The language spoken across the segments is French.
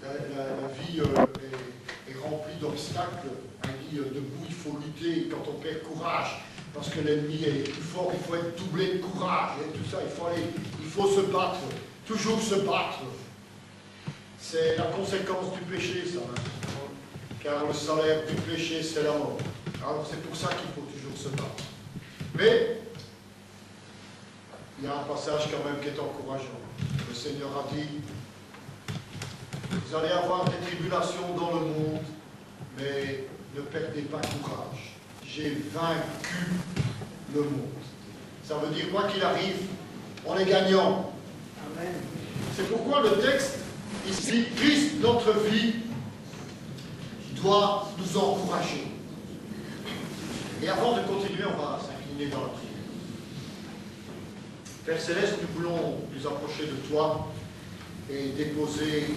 la vie est remplie d'obstacles. La vie debout, il faut lutter quand on perd courage, parce que l'ennemi est plus fort, il faut être doublé de courage et tout ça, il faut se battre, toujours se battre. C'est la conséquence du péché, ça. Car le salaire du péché, c'est la mort. Alors c'est pour ça qu'il faut toujours se battre. Mais il y a un passage quand même qui est encourageant. Le Seigneur a dit, vous allez avoir des tribulations dans le monde, mais ne perdez pas courage. J'ai vaincu le monde. Ça veut dire quoi qu'il arrive, on est gagnant. Amen. C'est pourquoi le texte ici, Christ, notre vie, doit nous encourager. Et avant de continuer, on va s'incliner dans la prière. Père Céleste, nous voulons nous approcher de toi et déposer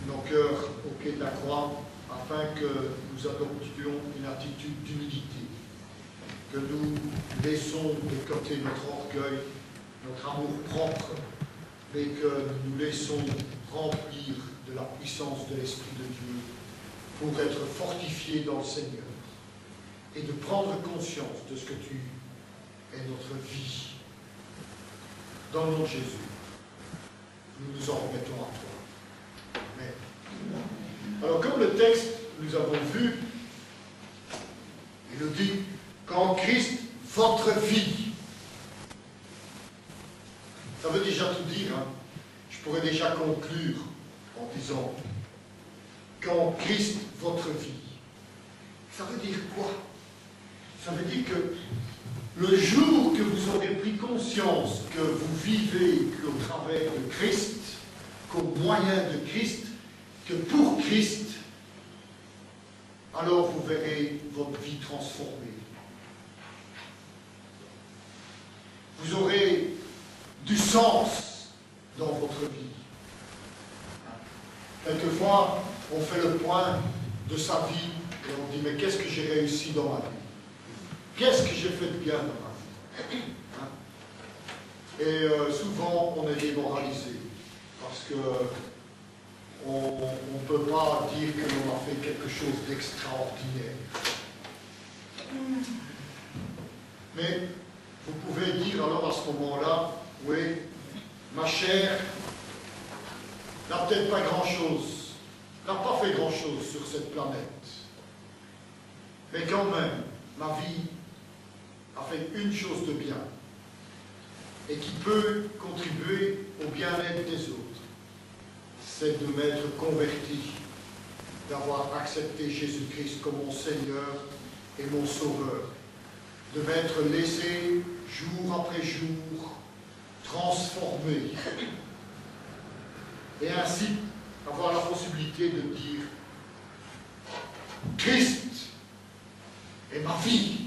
nos cœurs au pied de la croix afin que nous adoptions une attitude d'humilité, que nous laissons de côté notre orgueil, notre amour propre, mais que nous laissons remplir de la puissance de l'Esprit de Dieu pour être fortifiés dans le Seigneur et de prendre conscience de ce que tu es notre vie. Dans le nom de Jésus, nous nous en remettons à toi. Amen. Alors, comme le texte, nous avons vu, il nous dit, qu'en Christ, votre vie. Ça veut déjà tout dire, hein. Je pourrais déjà conclure en disant, qu'en Christ, votre vie. Ça veut dire quoi? Ça veut dire que le jour que vous aurez pris conscience que vous vivez qu'au travers de Christ, qu'au moyen de Christ, que pour Christ, alors vous verrez votre vie transformée. Vous aurez du sens dans votre vie. Quelquefois, on fait le point de sa vie et on dit, mais qu'est-ce que j'ai réussi dans ma vie? Qu'est-ce que j'ai fait de bien dans ma vie? Et souvent, on est démoralisé parce que on ne peut pas dire que l'on a fait quelque chose d'extraordinaire. Mais vous pouvez dire alors à ce moment-là, oui, ma chair n'a peut-être pas grand-chose, n'a pas fait grand-chose sur cette planète. Mais quand même, ma vie a fait une chose de bien et qui peut contribuer au bien-être des autres. C'est de m'être converti, d'avoir accepté Jésus-Christ comme mon Seigneur et mon Sauveur, de m'être laissé jour après jour transformé et ainsi avoir la possibilité de dire Christ est ma vie.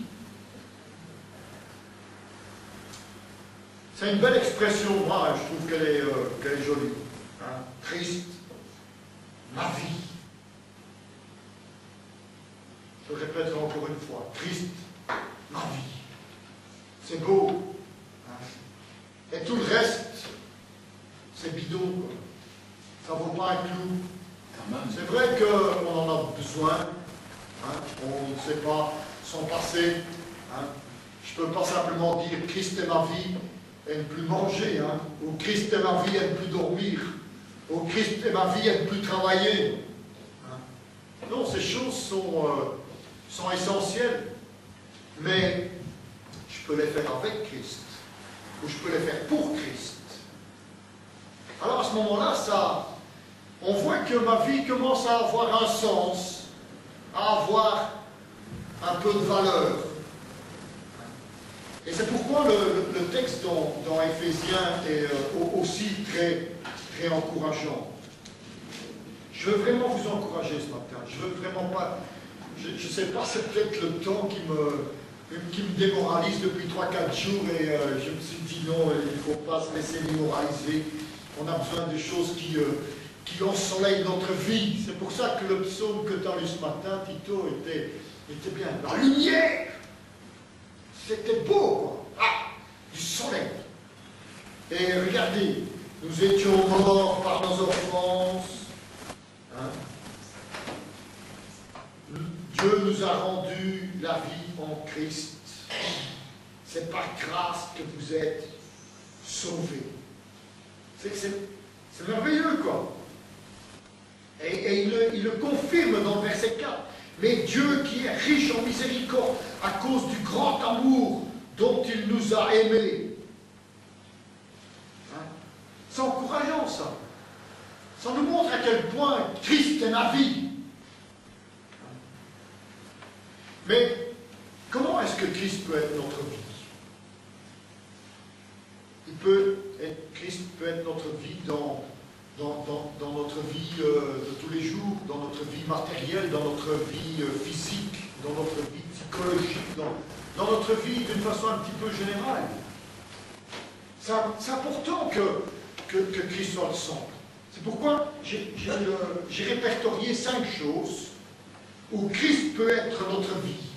C'est une belle expression, moi je trouve qu'elle est jolie. Hein? Christ, ma vie. Je répète encore une fois, Christ, ma vie. C'est beau. Hein? Et tout le reste, c'est bidon, quoi. Ça ne vaut pas un clou. C'est vrai qu'on en a besoin. Hein? On ne sait pas son passé. Hein? Je ne peux pas simplement dire Christ est ma vie et ne plus manger. Hein? Ou Christ est ma vie et ne plus dormir. Ou Christ est ma vie et ne plus travailler. Hein? Non, ces choses sont essentielles. Mais je peux les faire avec Christ. Ou je peux les faire pour Christ. Alors à ce moment-là, on voit que ma vie commence à avoir un sens, à avoir un peu de valeur. Et c'est pourquoi le texte dans Éphésiens est aussi très, très encourageant. Je veux vraiment vous encourager ce matin. Je veux vraiment pas... Je ne sais pas, c'est peut-être le temps qui me démoralise depuis 3-4 jours et je me suis dit non, il ne faut pas se laisser démoraliser. On a besoin de choses qui ensoleillent notre vie. C'est pour ça que le psaume que tu as lu ce matin, Tito, était bien. La lumière! C'était beau, quoi. Ah! Du soleil. Et regardez, nous étions morts par nos offenses. Hein? Dieu nous a rendu la vie en Christ. C'est par grâce que vous êtes sauvés. C'est merveilleux, quoi. Et il le confirme dans le verset 4. Mais Dieu qui est riche en miséricorde à cause du grand amour dont il nous a aimés. Hein? C'est encourageant, ça. Ça nous montre à quel point Christ est ma vie. Mais comment est-ce que Christ peut être notre vie? Christ peut être notre vie dans notre vie de tous les jours, dans notre vie matérielle, dans notre vie physique, dans notre vie psychologique, dans notre vie d'une façon un petit peu générale. C'est important que Christ soit le centre. C'est pourquoi j'ai répertorié 5 choses où Christ peut être notre vie.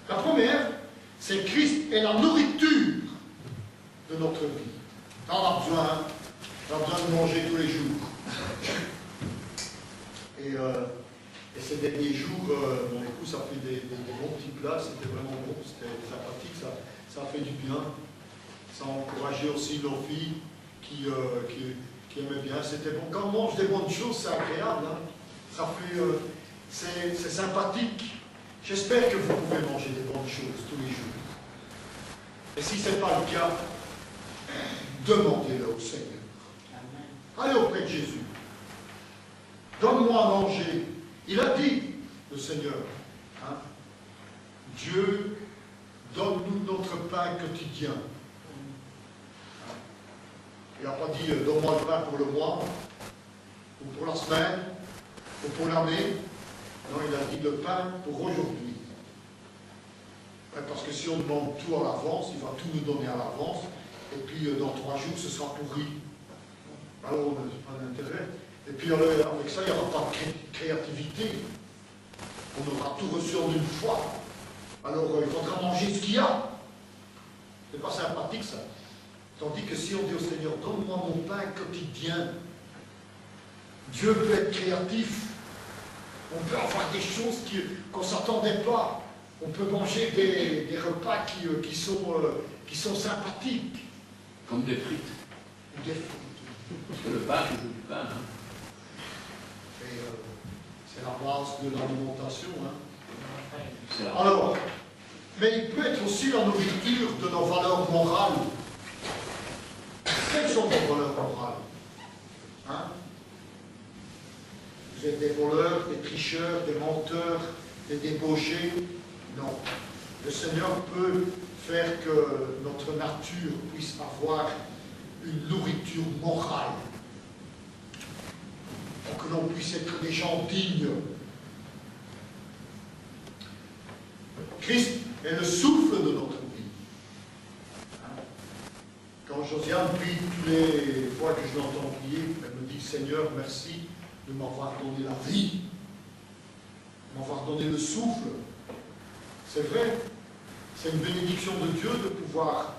La première, c'est Christ est la nourriture de notre vie. On a besoin de manger tous les jours. Et ces derniers jours, mon épouse a fait des bons petits plats, c'était vraiment bon, c'était sympathique, ça a fait du bien. Ça a encouragé aussi nos filles qui aimaient bien, c'était bon. Quand on mange des bonnes choses, c'est agréable, hein. Ça fait, c'est sympathique. J'espère que vous pouvez manger des bonnes choses tous les jours. Et si ce n'est pas le cas, demandez-le au Seigneur. Allez auprès de Jésus. Donne-moi à manger. Il a dit, le Seigneur, hein, Dieu, donne-nous notre pain quotidien. Il n'a pas dit, donne-moi le pain pour le mois, ou pour la semaine, ou pour l'année. Non, il a dit le pain pour aujourd'hui. Parce que si on demande tout à l'avance, il va tout nous donner à l'avance, et puis dans 3 jours, ce sera pourri. Alors, on n'a pas d'intérêt. Et puis avec ça, il n'y aura pas de créativité. On aura tout reçu en une fois. Alors, il faudra manger ce qu'il y a. C'est pas sympathique, ça. Tandis que si on dit au Seigneur, donne-moi mon pain quotidien, Dieu peut être créatif. On peut avoir des choses qu'on ne s'attendait pas. On peut manger des repas qui sont sympathiques. Comme des frites. Des frites. Parce que le pain, c'est du pain. Hein. C'est la base de l'alimentation. Hein. La... Alors, mais il peut être aussi la nourriture de nos valeurs morales. Quelles sont nos valeurs morales? Hein? Vous êtes des voleurs, des tricheurs, des menteurs, des débauchés? Non. Le Seigneur peut faire que notre nature puisse avoir une nourriture morale. Pour que l'on puisse être des gens dignes. Christ est le souffle de notre vie. Quand Josiane prie toutes les fois que je l'entends prier, elle me dit, Seigneur, merci de m'avoir donné la vie, de m'avoir donné le souffle. C'est vrai, c'est une bénédiction de Dieu de pouvoir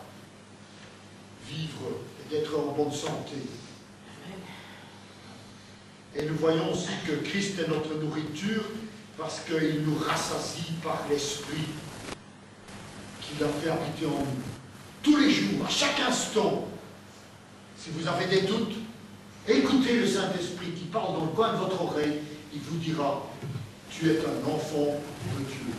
vivre et d'être en bonne santé. Et nous voyons aussi que Christ est notre nourriture parce qu'il nous rassasie par l'Esprit qu'il a fait habiter en nous. Tous les jours, à chaque instant, si vous avez des doutes, écoutez le Saint-Esprit qui parle dans le coin de votre oreille, il vous dira, tu es un enfant de Dieu.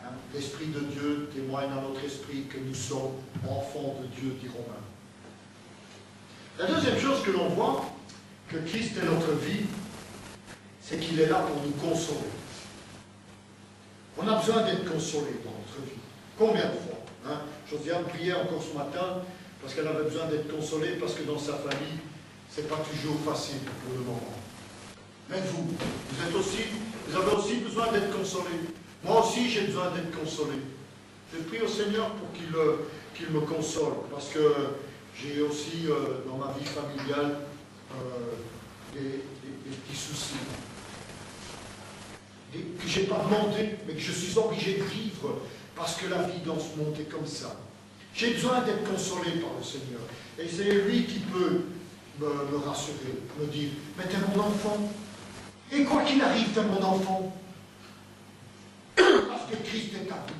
Hein? L'Esprit de Dieu témoigne à notre esprit que nous sommes enfants de Dieu, dit Romain. La deuxième chose que l'on voit, que Christ est notre vie, c'est qu'il est là pour nous consoler. On a besoin d'être consolé dans notre vie. Combien de fois hein? Josiane priait encore ce matin parce qu'elle avait besoin d'être consolée parce que dans sa famille, ce n'est pas toujours facile pour le moment. Mais vous avez aussi besoin d'être consolé. Moi aussi, j'ai besoin d'être consolé. Je prie au Seigneur pour qu'il me console parce que j'ai aussi dans ma vie familiale des petits soucis. Que je n'ai pas demandé, mais que je suis obligé de vivre parce que la vie dans ce monde est comme ça. J'ai besoin d'être consolé par le Seigneur. Et c'est lui qui peut me rassurer, me dire, mais t'es mon enfant, Et quoi qu'il arrive, t'es mon enfant. Parce que Christ est à vous.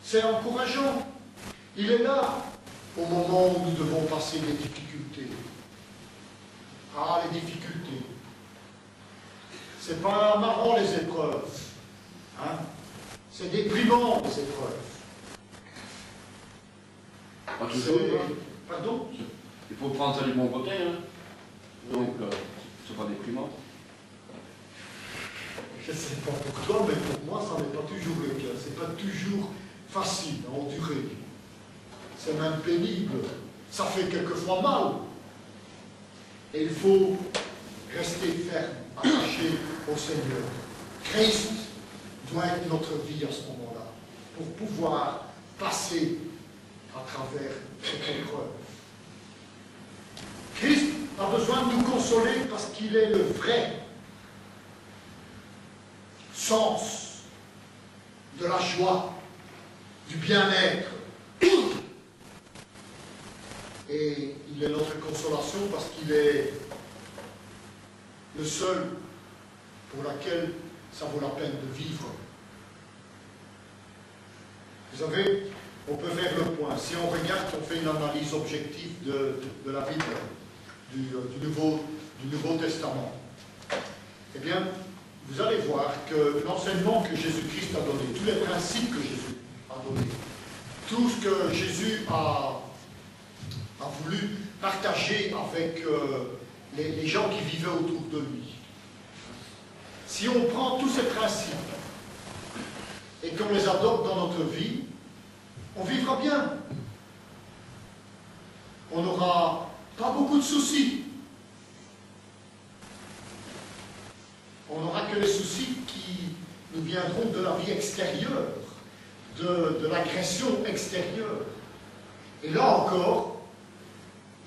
C'est encourageant. Il est là au moment où nous devons passer les difficultés. Ah, les difficultés. C'est pas marrant les épreuves. Hein? C'est déprimant les épreuves. Pas toujours. Pardon? Il faut prendre ça du bon côté, hein. Donc, c'est pas déprimant. Je ne sais pas pour toi, mais pour moi, ça n'est pas toujours le cas. C'est pas toujours facile à endurer. C'est même pénible. Ça fait quelquefois mal. Et il faut rester ferme, attaché au Seigneur. Christ doit être notre vie à ce moment-là, pour pouvoir passer à travers cette épreuve. Christ a besoin de nous consoler parce qu'il est le vrai sens de la joie, du bien-être. Et il est notre consolation parce qu'il est le seul pour lequel ça vaut la peine de vivre. Vous savez, on peut faire le point. Si on regarde, on fait une analyse objective de la Bible, du Nouveau Testament, eh bien, vous allez voir que l'enseignement que Jésus-Christ a donné, tous les principes que Jésus a donnés, tout ce que Jésus a voulu partager avec les gens qui vivaient autour de lui. Si on prend tous ces principes et qu'on les adopte dans notre vie, on vivra bien. On n'aura pas beaucoup de soucis. On n'aura que les soucis qui nous viendront de la vie extérieure, de l'agression extérieure. Et là encore,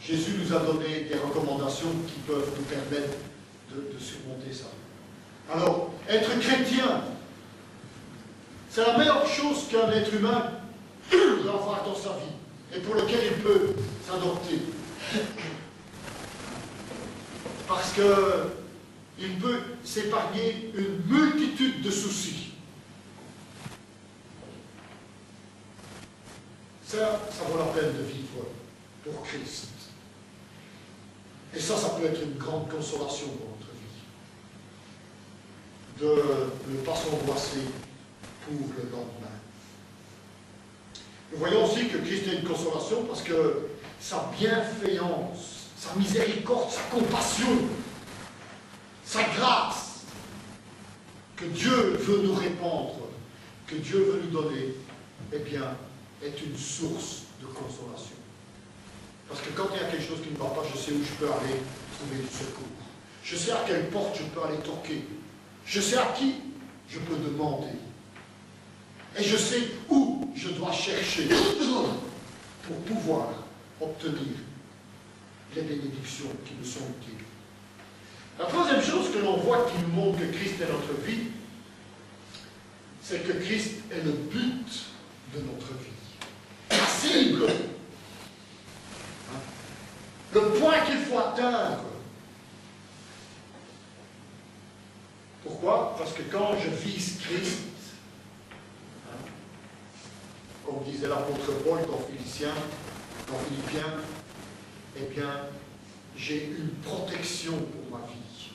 Jésus nous a donné des recommandations qui peuvent nous permettre de surmonter ça. Alors, être chrétien, c'est la meilleure chose qu'un être humain peut avoir dans sa vie et pour lequel il peut s'adopter. Parce qu'il peut s'épargner une multitude de soucis. Ça vaut la peine de vivre pour Christ. Et ça peut être une grande consolation dans notre vie. De ne pas s'angoisser pour le lendemain. Nous voyons aussi que Christ est une consolation parce que sa bienveillance, sa miséricorde, sa compassion, sa grâce, que Dieu veut nous répandre, que Dieu veut nous donner, eh bien, est une source de consolation. Parce que quand il y a quelque chose qui ne va pas, je sais où je peux aller trouver du secours. Je sais à quelle porte je peux aller toquer. Je sais à qui je peux demander. Et je sais où je dois chercher pour pouvoir obtenir les bénédictions qui me sont utiles. La troisième chose que l'on voit qui nous montre que Christ est notre vie, c'est que Christ est le but de notre vie. La cible. Le point qu'il faut atteindre. Pourquoi? Parce que quand je vise Christ, comme disait l'apôtre Paul dans Philippiens, eh bien, j'ai une protection pour ma vie.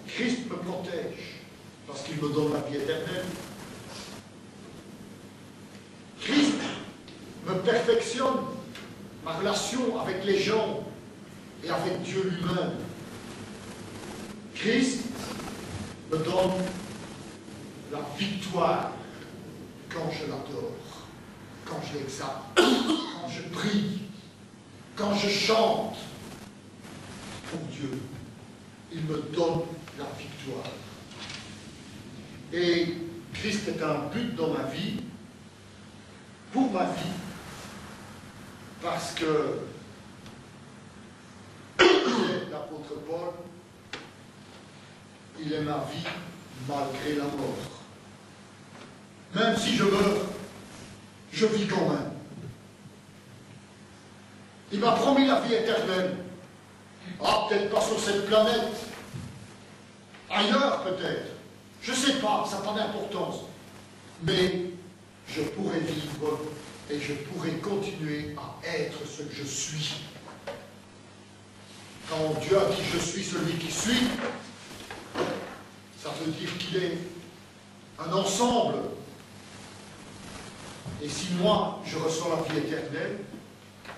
Christ me protège parce qu'il me donne la vie éternelle. Christ me perfectionne ma relation avec les gens et avec Dieu lui-même. Christ me donne la victoire quand je l'adore, quand je l'exalte, quand je prie, quand je chante pour Dieu. Il me donne la victoire. Et Christ est un but dans ma vie, pour ma vie, parce que l'apôtre Paul, il est ma vie malgré la mort. Même si je meurs, je vis quand même. Il m'a promis la vie éternelle. Ah, peut-être pas sur cette planète. Ailleurs, peut-être. Je ne sais pas, ça n'a pas d'importance. Mais je pourrais vivre et je pourrais continuer à être ce que je suis. Quand Dieu a dit « je suis celui qui suis », ça veut dire qu'il est un ensemble. Et si moi, je reçois la vie éternelle,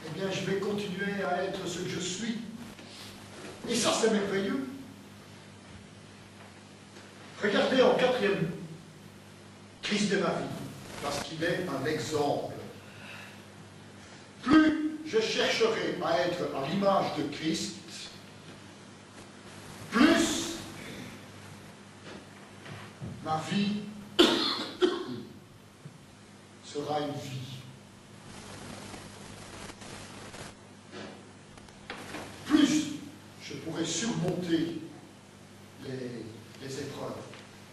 eh bien, je vais continuer à être ce que je suis. Et ça, c'est merveilleux. Regardez en quatrième, Christ est ma vie, parce qu'il est un exemple. Plus je chercherai à être à l'image de Christ, plus ma vie sera une vie. Plus je pourrai surmonter les épreuves,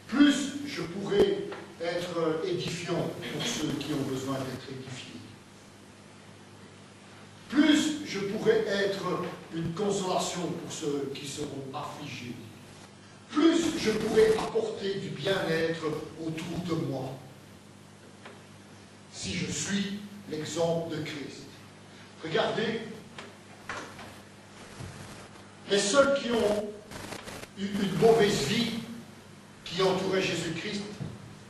plus je pourrai être édifiant pour ceux qui ont besoin d'être édifiés. Plus je pourrai être une consolation pour ceux qui seront affligés. Plus je pourrai apporter du bien-être autour de moi. Si je suis l'exemple de Christ. Regardez, les seuls qui ont eu une mauvaise vie, qui entouraient Jésus-Christ,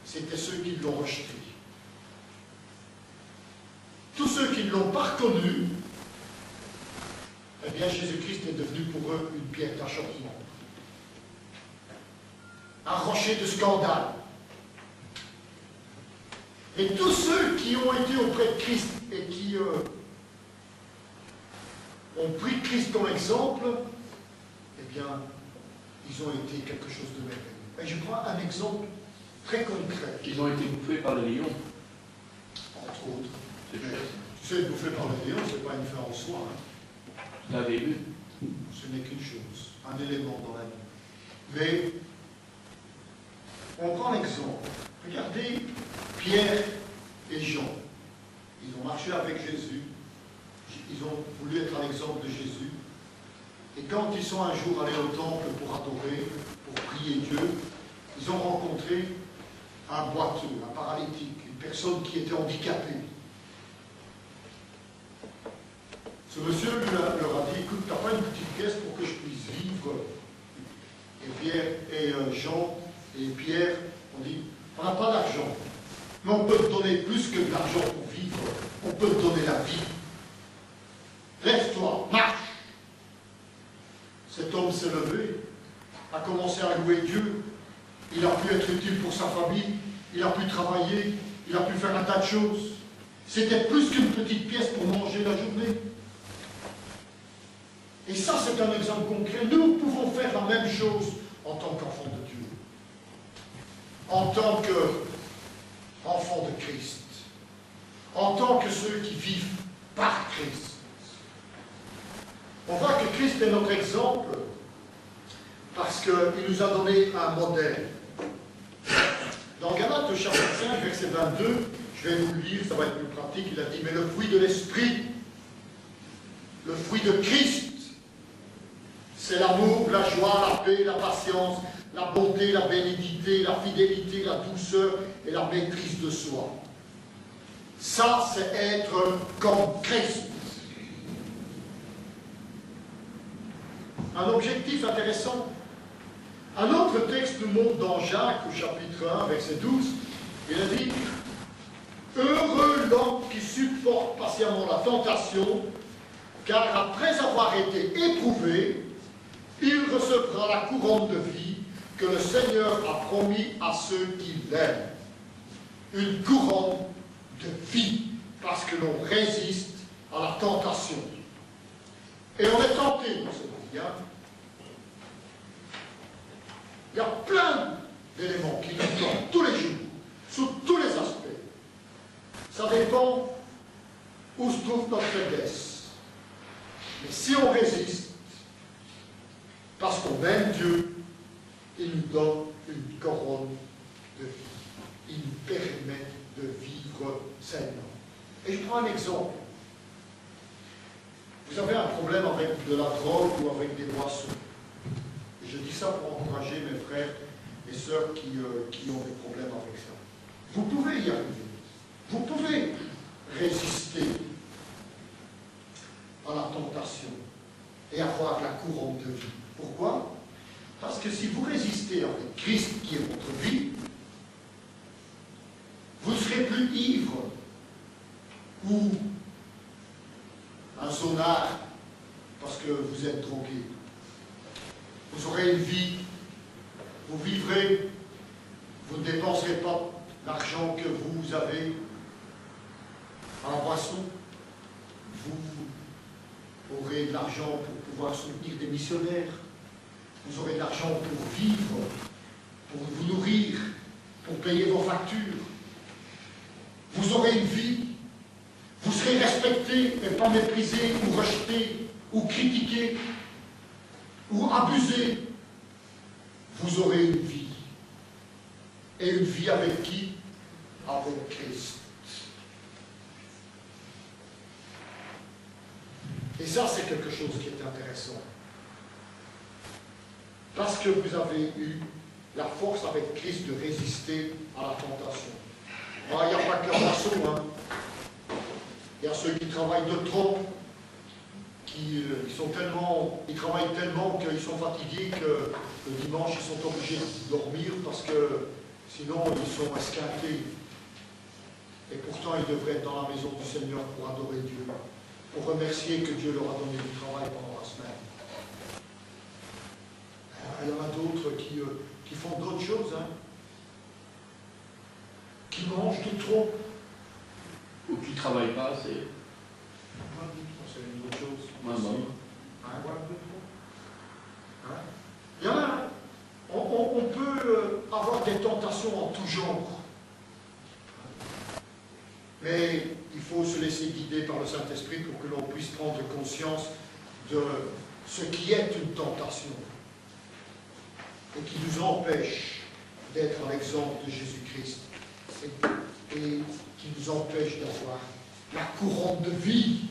c'était ceux qui l'ont rejeté. Tous ceux qui ne l'ont pas reconnu, eh bien Jésus-Christ est devenu pour eux une pierre d'achoppement. Un rocher de scandale. Et tous ceux qui ont été auprès de Christ et qui ont pris Christ comme exemple, eh bien, ils ont été quelque chose de merveilleux. Et je prends un exemple très concret. Ils ont été bouffés par les lions. Entre autres. C'est chouette. Tu sais, bouffé par les lions, ce n'est pas une fin en soi. Hein. Vous l'avez vu. Ce n'est qu'une chose, un élément dans la vie. Mais, on prend l'exemple. Regardez Pierre et Jean. Ils ont marché avec Jésus. Ils ont voulu être à l'exemple de Jésus. Et quand ils sont un jour allés au temple pour adorer, pour prier Dieu, ils ont rencontré un boiteux, un paralytique, une personne qui était handicapée. Ce monsieur leur a dit, écoute, tu n'as pas une petite pièce pour que je puisse vivre? Et Pierre et Jean et Pierre ont dit, on n'a pas d'argent, mais on peut te donner plus que de l'argent pour vivre, on peut te donner la vie. Lève-toi, marche. Cet homme s'est levé, a commencé à louer Dieu, il a pu être utile pour sa famille, il a pu travailler, il a pu faire un tas de choses. C'était plus qu'une petite pièce pour manger la journée. Et ça, c'est un exemple concret. Nous pouvons faire la même chose en tant qu'enfants de Dieu. En tant qu'enfants de Christ. En tant que ceux qui vivent par Christ. On voit que Christ est notre exemple parce qu'il nous a donné un modèle. Dans Galates chapitre 5, verset 22, je vais vous le lire, ça va être plus pratique, il a dit, mais le fruit de l'esprit, le fruit de Christ, c'est l'amour, la joie, la paix, la patience, la bonté, la bénignité, la fidélité, la douceur et la maîtrise de soi. Ça, c'est être comme Christ. Un objectif intéressant. Un autre texte nous montre dans Jacques, au chapitre 1, verset 12, il a dit « Heureux l'homme qui supporte patiemment la tentation, car après avoir été éprouvé, il recevra la couronne de vie que le Seigneur a promis à ceux qui l'aiment. » Une couronne de vie, parce que l'on résiste à la tentation. Et on est tenté dans ce vie, hein. Il y a plein d'éléments qui nous tentent tous les jours, sous tous les aspects. Ça dépend où se trouve notre faiblesse. Mais si on résiste, parce qu'on aime Dieu, il nous donne une couronne de vie. Il nous permet de vivre sainement. Et je prends un exemple. Vous avez un problème avec de la drogue ou avec des boissons. Et je dis ça pour encourager mes frères et sœurs qui ont des problèmes avec ça. Vous pouvez y arriver. Vous pouvez résister à la tentation et avoir la couronne de vie. Pourquoi? Parce que si vous résistez avec Christ qui est votre vie, vous ne serez plus ivre ou un zonard parce que vous êtes drogué. Vous aurez une vie, vous vivrez, vous ne dépenserez pas l'argent que vous avez à la boisson, vous aurez de l'argent pour pouvoir soutenir des missionnaires, vous aurez de l'argent pour vivre, pour vous nourrir, pour payer vos factures. Vous aurez une vie, vous serez respecté, mais pas méprisé, ou rejeté, ou critiqué, ou abusé. Vous aurez une vie. Et une vie avec qui? Avec Christ. Et ça, c'est quelque chose qui est intéressant. Parce que vous avez eu la force avec Christ de résister à la tentation. Alors, il n'y a pas que la façon, hein. Il y a ceux qui travaillent de trop, ils travaillent tellement qu'ils sont fatigués que le dimanche, ils sont obligés de dormir parce que sinon, ils sont esquintés. Et pourtant, ils devraient être dans la maison du Seigneur pour adorer Dieu, pour remercier que Dieu leur a donné du travail pendant la semaine. Il y en a d'autres qui font d'autres choses, hein, qui mangent de trop. Ou qui ne travaillent pas assez. C'est une autre chose. Ouais, bon. Il y en a. On peut avoir des tentations en tout genre. Mais il faut se laisser guider par le Saint-Esprit pour que l'on puisse prendre conscience de ce qui est une tentation et qui nous empêche d'être à l'exemple de Jésus-Christ et qui nous empêche d'avoir la couronne de vie.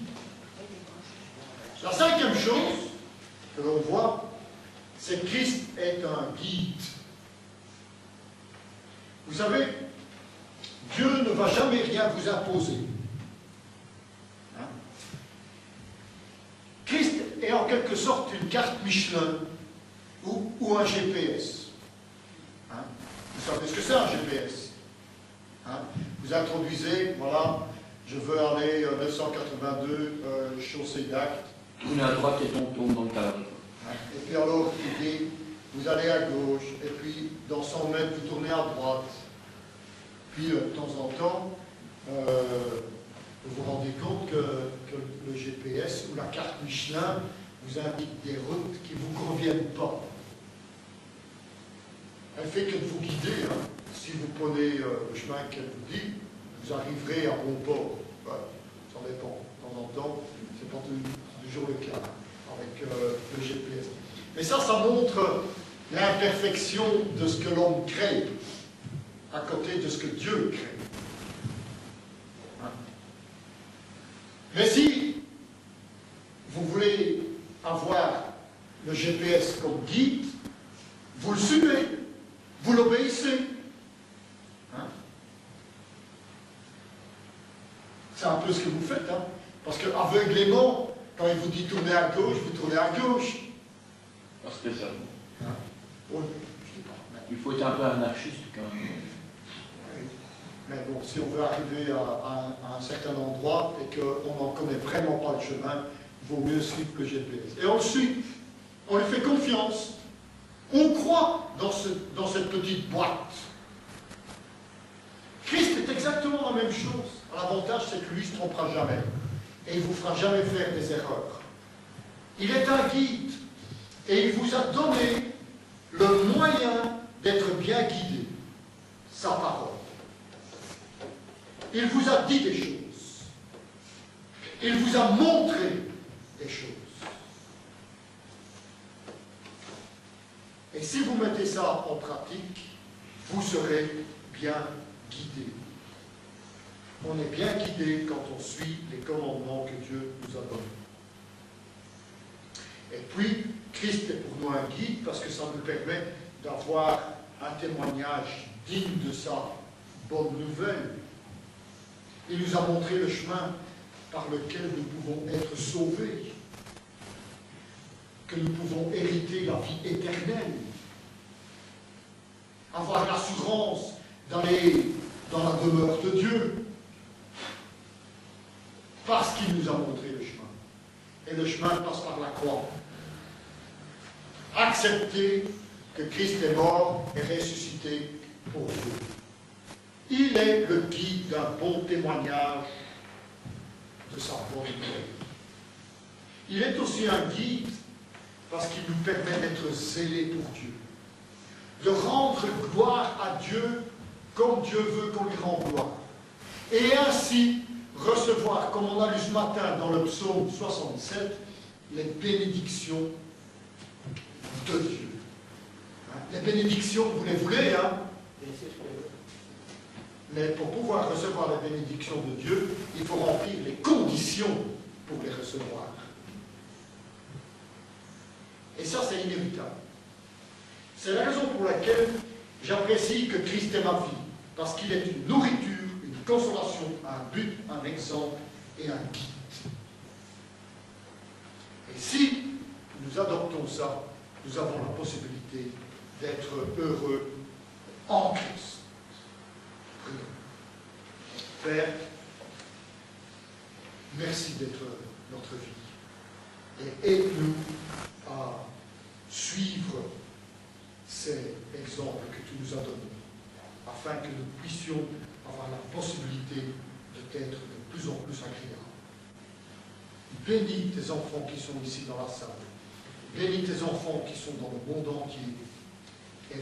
La cinquième chose que l'on voit, c'est que Christ est un guide. Vous savez, Dieu ne va jamais rien vous imposer. Hein? Christ est en quelque sorte une carte Michelin ou un GPS. Hein? Vous savez ce que c'est un GPS? Hein? Vous introduisez, voilà, je veux aller 982 chaussée d'Acte. Tournez à droite et on tombe dans le cadre. Et puis alors, il dit, vous allez à gauche, et puis dans 100 mètres, vous tournez à droite. Puis, de temps en temps, vous vous rendez compte que le GPS ou la carte Michelin vous indique des routes qui ne vous conviennent pas. Elle fait que de vous guider. Hein. Si vous prenez le chemin qu'elle vous dit, vous arriverez à bon port. Ouais, ça dépend. De temps en temps, ce n'est pas toujours le cas avec le GPS. Mais ça montre l'imperfection de ce que l'homme crée à côté de ce que Dieu crée. Hein? Mais si vous voulez avoir le GPS comme guide, vous le suivez, vous l'obéissez. Hein? C'est un peu ce que vous faites, hein? Parce qu'aveuglément, quand il vous dit tourner à gauche, vous tournez à gauche. Pas spécialement. Hein? Oui, il faut être un peu anarchiste quand même. Mais bon, si on veut arriver à un certain endroit et qu'on n'en connaît vraiment pas le chemin, il vaut mieux suivre le GPS. Et on le suit, on lui fait confiance. On croit dans cette petite boîte. Christ est exactement la même chose. L'avantage, c'est que lui ne se trompera jamais. Et il ne vous fera jamais faire des erreurs. Il est un guide. Et il vous a donné le moyen d'être bien guidé. Sa parole. Il vous a dit des choses. Il vous a montré des choses. Et si vous mettez ça en pratique, vous serez bien guidé. On est bien guidé quand on suit les commandements que Dieu nous a donnés. Et puis, Christ est pour nous un guide parce que ça nous permet d'avoir un témoignage digne de sa bonne nouvelle. Il nous a montré le chemin par lequel nous pouvons être sauvés, que nous pouvons hériter la vie éternelle, avoir l'assurance d'aller dans la demeure de Dieu, parce qu'il nous a montré le chemin. Et le chemin passe par la croix. Accepter que Christ est mort et ressuscité pour vous. Il est le guide d'un bon témoignage de sa bonne nouvelle. Il est aussi un guide parce qu'il nous permet d'être zélés pour Dieu, de rendre gloire à Dieu comme Dieu veut qu'on lui rende gloire. Et ainsi recevoir, comme on a lu ce matin dans le psaume 67, les bénédictions de Dieu. Les bénédictions, vous les voulez, hein? Mais pour pouvoir recevoir les bénédictions de Dieu, il faut remplir les conditions pour les recevoir. Et ça, c'est inévitable. C'est la raison pour laquelle j'apprécie que Christ est ma vie, parce qu'il est une nourriture, une consolation, un but, un exemple et un guide. Et si nous adoptons ça, nous avons la possibilité d'être heureux en Christ. Père, merci d'être notre vie. Et aide-nous à suivre ces exemples que tu nous as donnés, afin que nous puissions avoir la possibilité d'être de plus en plus agréables. Bénis tes enfants qui sont ici dans la salle. Bénis tes enfants qui sont dans le monde entier. Et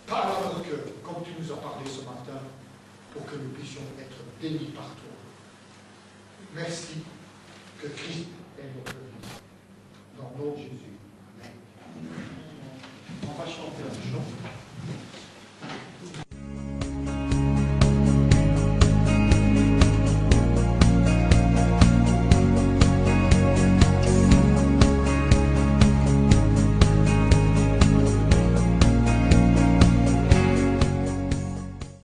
parle à leur cœur, comme tu nous as parlé ce matin, pour que nous puissions être bénis par toi. Merci que Christ est notre